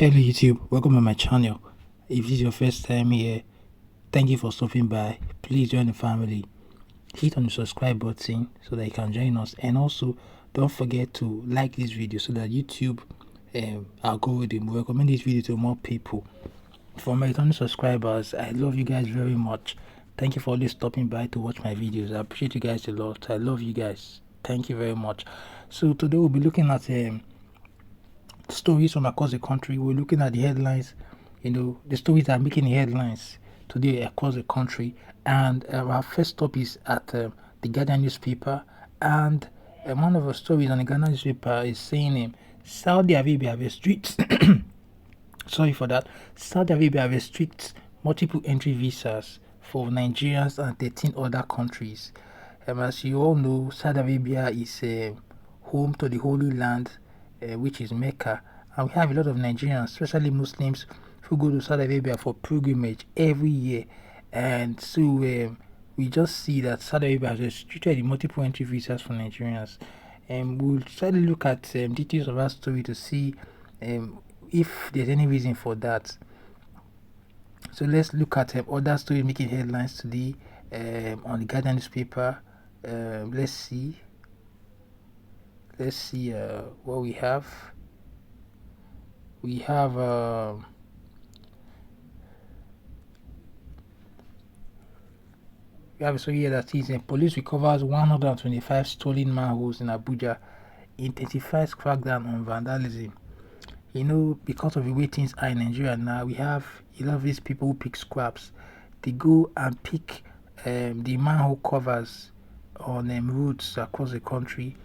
Hello YouTube, welcome to my channel. If this is your first time here, thank you for stopping by. Please join the family. Hit on the subscribe button so that you can join us, and also don't forget to like this video so that YouTube algorithm will recommend this video to more people. For my returning subscribers, I love you guys very much. Thank you for always stopping by to watch my videos. I appreciate you guys a lot. I love you guys. Thank you very much. So today we'll be looking at stories from across the country. We're looking at the headlines, the stories that are making the headlines today across the country. And our first stop is at the Guardian newspaper. And one of the stories on the Guardian newspaper is saying Saudi Arabia restricts, sorry for that, Saudi Arabia restricts multiple entry visas for Nigerians and 13 other countries. As you all know, Saudi Arabia is home to the Holy Land, which is Mecca, and we have a lot of Nigerians, especially Muslims, who go to Saudi Arabia for pilgrimage every year. And so we just see that Saudi Arabia has restricted the multiple entry visas for Nigerians. And we'll try to look at details of that story to see if there's any reason for that. So let's look at other stories making headlines today on the Guardian newspaper. Let's see what we have. We have a story here that says police recovers 125 stolen manholes in Abuja, intensifies crackdown on vandalism. Because of the way things are in Nigeria now, we have a lot of these people who pick scraps. They go and pick the manhole covers on roads across the country,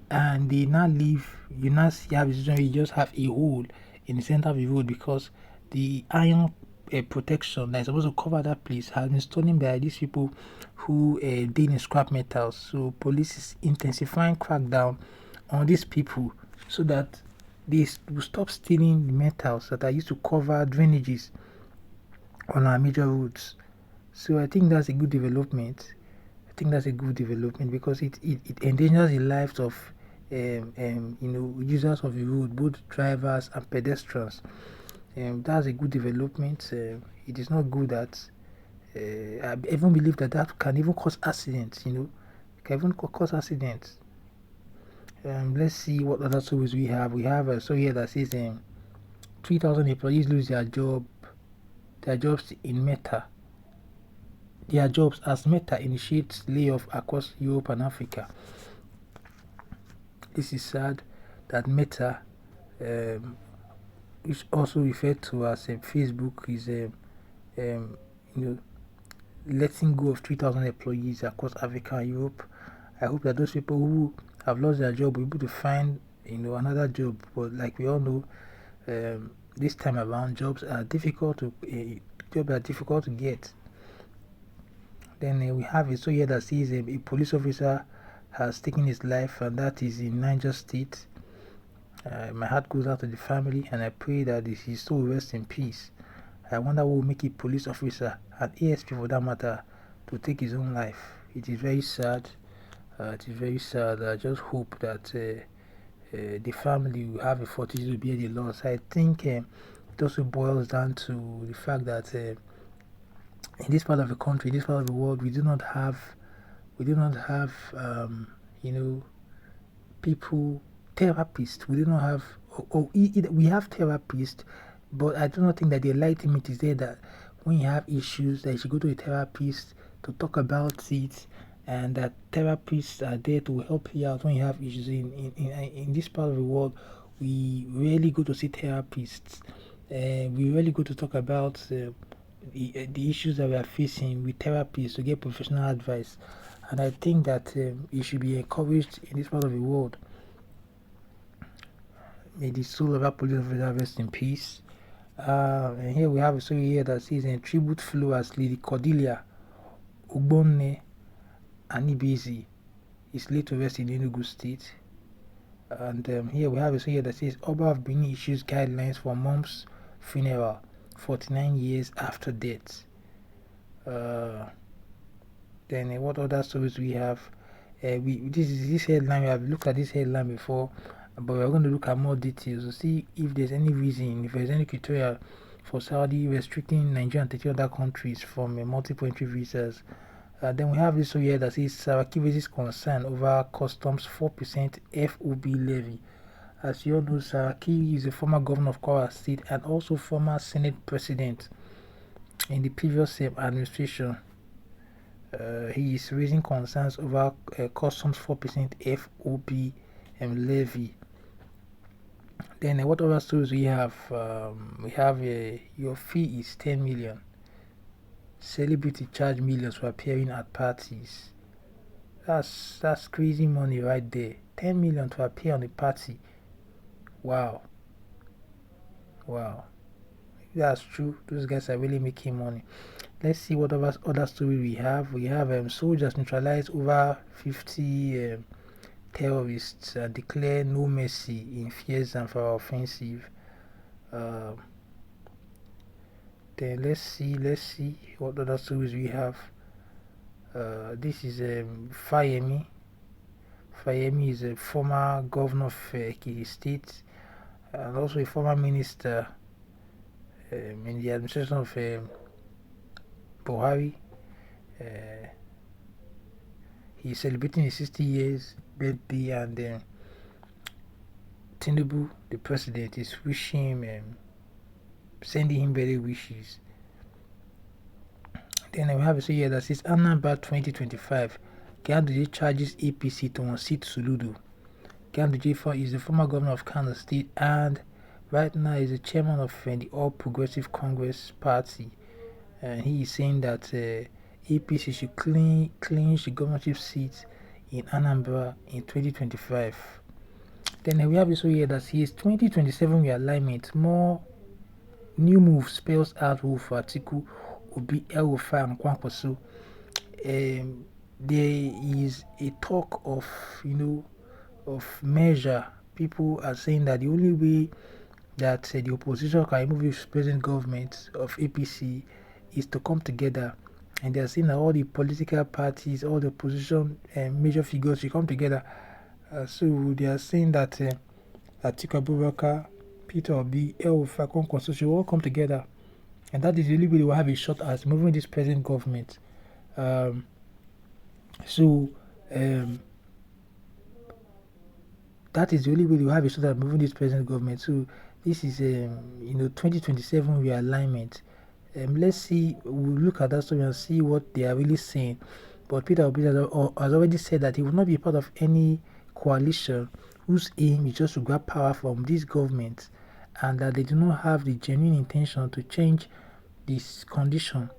and they now leave. You now see have a situation, you just have a hole in the center of the road because the iron protection that is supposed to cover that place has been stolen by these people who deal in scrap metals. So police is intensifying crackdown on these people so that they will stop stealing the metals that are used to cover drainages on our major roads. So I think that's a good development. Because it endangers the lives of users of the road, both drivers and pedestrians. That's a good development. It is not good that I even believe that can even cause accidents. Can even cause accidents. Let's see what other stories we have. We have a story here that says 3,000 employees lose their jobs in Meta. Their jobs as Meta initiates layoff across Europe and Africa. This is sad that Meta, which also referred to as Facebook, is letting go of 3,000 employees across Africa and Europe. I hope that those people who have lost their job will be able to find another job. But like we all know, this time around jobs are difficult to get. Then we have a story here that says a police officer has taken his life, and that is in Niger State. My heart goes out to the family, and I pray that his soul rests in peace. I wonder what will make a police officer, an ASP for that matter, to take his own life. It is very sad. I just hope that the family will have a fortitude to bear the loss. I think it also boils down to the fact that in this part of the country, in this part of the world, we do not have people, therapists. We do not have, we have therapists, but I do not think that the enlightenment is there that when you have issues that you should go to a therapist to talk about it, and that therapists are there to help you out when you have issues. In this part of the world, we rarely go to see therapists. We rarely go to talk about the issues that we are facing with therapists to get professional advice. And I think that it should be encouraged in this part of the world. May the soul of our police officer rest in peace. And here we have a story here that says tribute flow as Lady Cordelia Ogbonne Anibezi is laid to rest in Enugu State. And here we have a story that says Oba of Benin issues guidelines for mom's funeral 49 years after death. Then what other stories we have? This headline, we have looked at this headline before, but we're going to look at more details to see if there's any reason, if there's any criteria for Saudi restricting Nigeria and 30 other countries from multiple entry visas. Then we have this here that says Saraki raises concern over customs 4% FOB levy. As you all know, Saraki is a former governor of Kwara State and also former Senate president in the previous administration. He is raising concerns over customs 4% FOB levy. Then what other stories we have? We have your fee is 10 million. Celebrity charge millions for appearing at parties. That's crazy money right there. 10 million to appear on a party. Wow. That's true. Those guys are really making money. Let's see what other story we have. We have soldiers neutralize over 50 terrorists and declare no mercy in fears and for offensive. Then let's see what other stories we have. This is Fayemi. Fayemi is a former governor of Ekiti State and also a former minister in the administration of Buhari. He's celebrating his 60 years birthday, and Tinubu, the president, is wishing him, sending him birthday wishes. Then we have a story here that says Anambra 2025. Ganduje charges APC to unseat Suludu. Ganduje is the former governor of Kano State and right now is the chairman of the All Progressive Congress Party. And he is saying that APC should clinch the governorship seat in Anambra in 2025. Then we have this here that says 2027 realignment, more new move spells out rule for Atiku, Obi Kwankwaso. There is a talk of measure. People are saying that the only way that the opposition can remove the present government of APC is to come together, and they are saying that all the political parties, all the opposition major figures should come together. So they are saying that Atiku Abubakar, Peter Obi, Kwankwaso should all come together, and that is the only way they will have a shot at moving this present government. That is the only way they will have a shot at moving this present government. So this is 2027 realignment. Let's see, we'll look at that story and see what they are really saying. But Peter Obi has already said that he will not be part of any coalition whose aim is just to grab power from this government, and that they do not have the genuine intention to change this condition,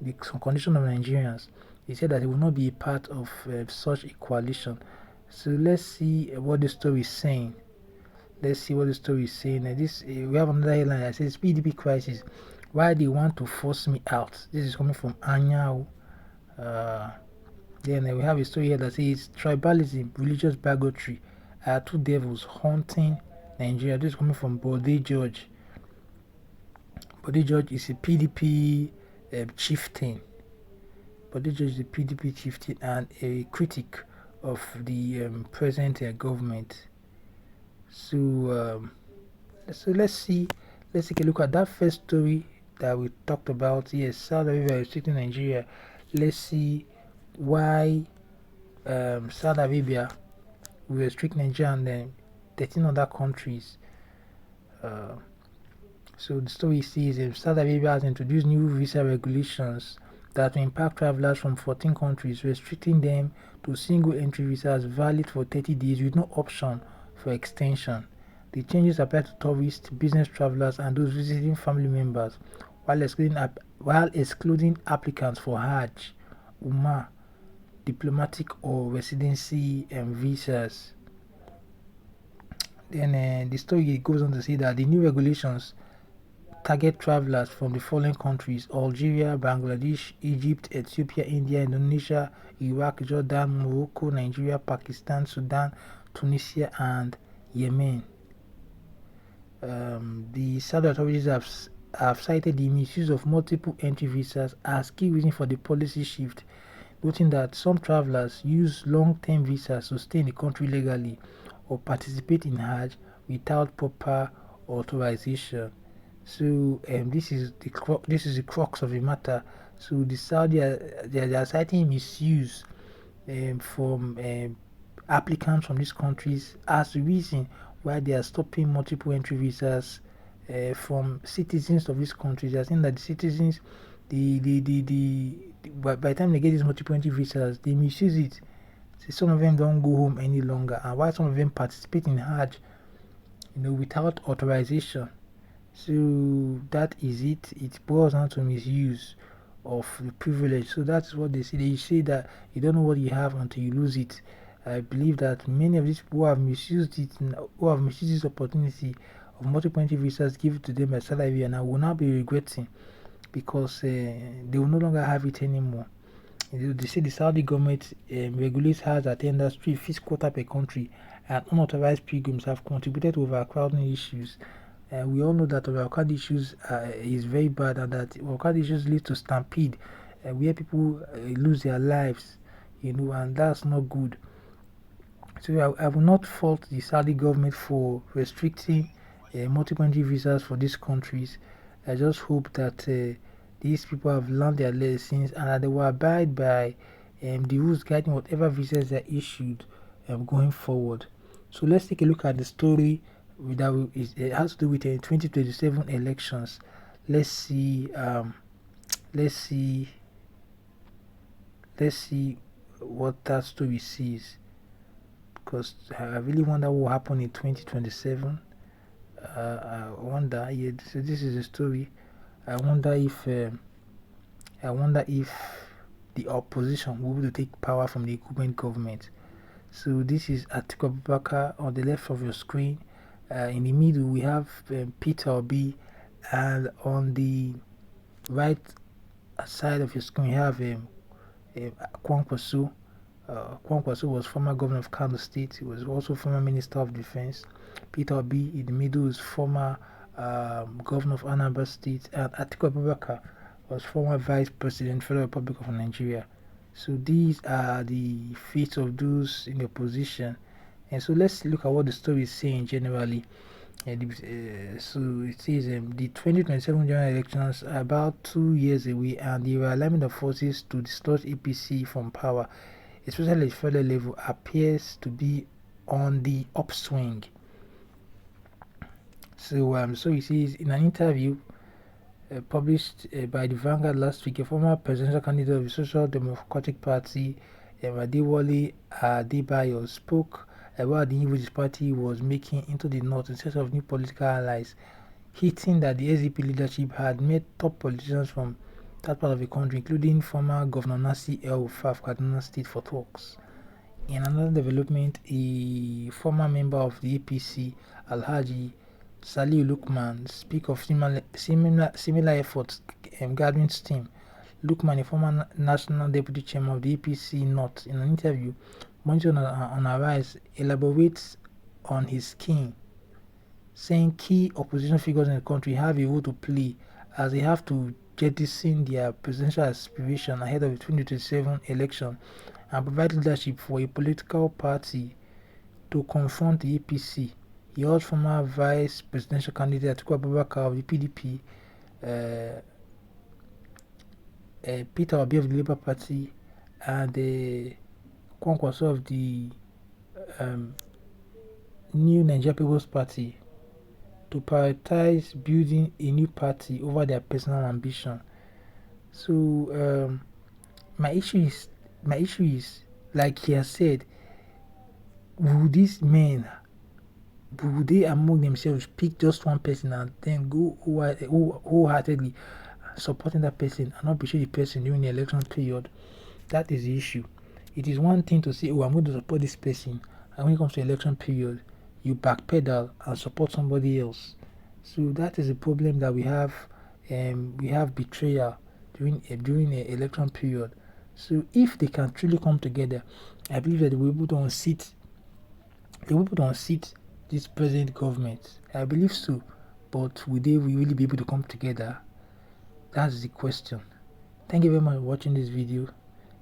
the condition of Nigerians. He said that he will not be a part of such a coalition. So let's see what the story is saying. We have another headline that says PDP crisis. Why they want to force me out? This is coming from Anyao. Then we have a story here that says tribalism, religious bigotry are two devils haunting Nigeria. This is coming from Bode George. Bode George is a PDP chieftain. Bode George is a PDP chieftain and a critic of the present government. So let's take a look at that first story that we talked about. Yes, Saudi Arabia restricting Nigeria. Let's see why Saudi Arabia will restrict Nigeria and 13 other countries. So the story says Saudi Arabia has introduced new visa regulations that will impact travelers from 14 countries, restricting them to single entry visas valid for 30 days with no option for extension. The changes apply to tourists, business travelers, and those visiting family members, while excluding applicants for Hajj, Umrah, diplomatic or residency visas. Then the story goes on to say that the new regulations target travelers from the following countries: Algeria, Bangladesh, Egypt, Ethiopia, India, Indonesia, Iraq, Jordan, Morocco, Nigeria, Pakistan, Sudan, Tunisia, and Yemen. The Saudi authorities have cited the misuse of multiple entry visas as key reason for the policy shift, noting that some travelers use long-term visas to stay in the country legally, or participate in Hajj without proper authorization. So this is the crux of the matter. So the Saudi they are citing misuse from applicants from these countries as the reason why they are stopping multiple entry visas from citizens of these countries. They are saying that the citizens, by the time they get these multiple entry visas, they misuse it. So some of them don't go home any longer, and while some of them participate in Hajj, without authorization. So that is it. It boils down to misuse of the privilege. So that's what they say. They say that you don't know what you have until you lose it. I believe that many of these people who have misused it, who have misused this opportunity of multiple entry visas given to them by salary, and I will now be regretting because they will no longer have it anymore. They say the Saudi government regulates Hajj attendance 3/5 quota per country, and unauthorized pilgrims have contributed to overcrowding issues. We all know that overcrowd issues is very bad, and that overcrowd issues lead to stampede, where people lose their lives, and that's not good. So I will not fault the Saudi government for restricting multiple entry visas for these countries. I just hope that these people have learned their lessons and that they will abide by the rules guiding whatever visas are issued going forward. So let's take a look at the story that it has to do with the 2027 elections. Let's see. Let's see. Let's see what that story says, because I really wonder what will happen in 2027. I wonder. Yeah, so this is the story. I wonder if the opposition will be able to take power from the incumbent government. So this is Atiku Abubakar on the left of your screen. In the middle we have Peter Obi, and on the right side of your screen you have Kwankwaso. Kwankwaso was former governor of Kano State. He was also former minister of defense. Peter Obi in the middle is former governor of Anambra State, and Atiku Abubakar was former vice president, Federal Republic of Nigeria. So these are the fates of those in the opposition. And so let's look at what the story is saying generally. So it says the 2027 general elections are about 2 years away, and the realignment of forces to dislodge APC from power, especially at the federal level, appears to be on the upswing. So he says in an interview published by the Vanguard last week, a former presidential candidate of the Social Democratic Party, Adewale Adebayo, spoke about the inroads his party was making into the north in search of new political allies, hinting that the SDP leadership had met top politicians from that part of the country, including former Governor Nasir El-Rufai of Kaduna State, for talks. In another development, a former member of the APC, Alhaji Saliu Lukman, speak of similar efforts gathering steam. Lukman, a former national deputy chairman of the APC North, in an interview monitored on Arise, elaborates on his scheme, saying key opposition figures in the country have a role to play as they have to jettison their presidential aspiration ahead of the 2027 election and provide leadership for a political party to confront the APC. He urged former vice presidential candidate Atiku Abubakar of the PDP, Peter Obi of the Labour Party, and Kwankwaso of the New Nigeria People's Party to prioritize building a new party over their personal ambition. So my issue is, like he has said, will these men, will they among themselves pick just one person and then go wholeheartedly supporting that person and not betray the person during the election period? That is the issue. It is one thing to say, oh, I'm going to support this person, and when it comes to election period, you backpedal and support somebody else. So that is a problem that we have. We have betrayal during the election period. So if they can truly come together, I believe that they will be able to unseat this present government. I believe so. But will they really be able to come together? That's the question. Thank you very much for watching this video.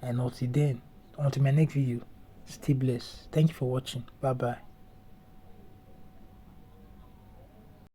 And until my next video, stay blessed. Thank you for watching. Bye bye.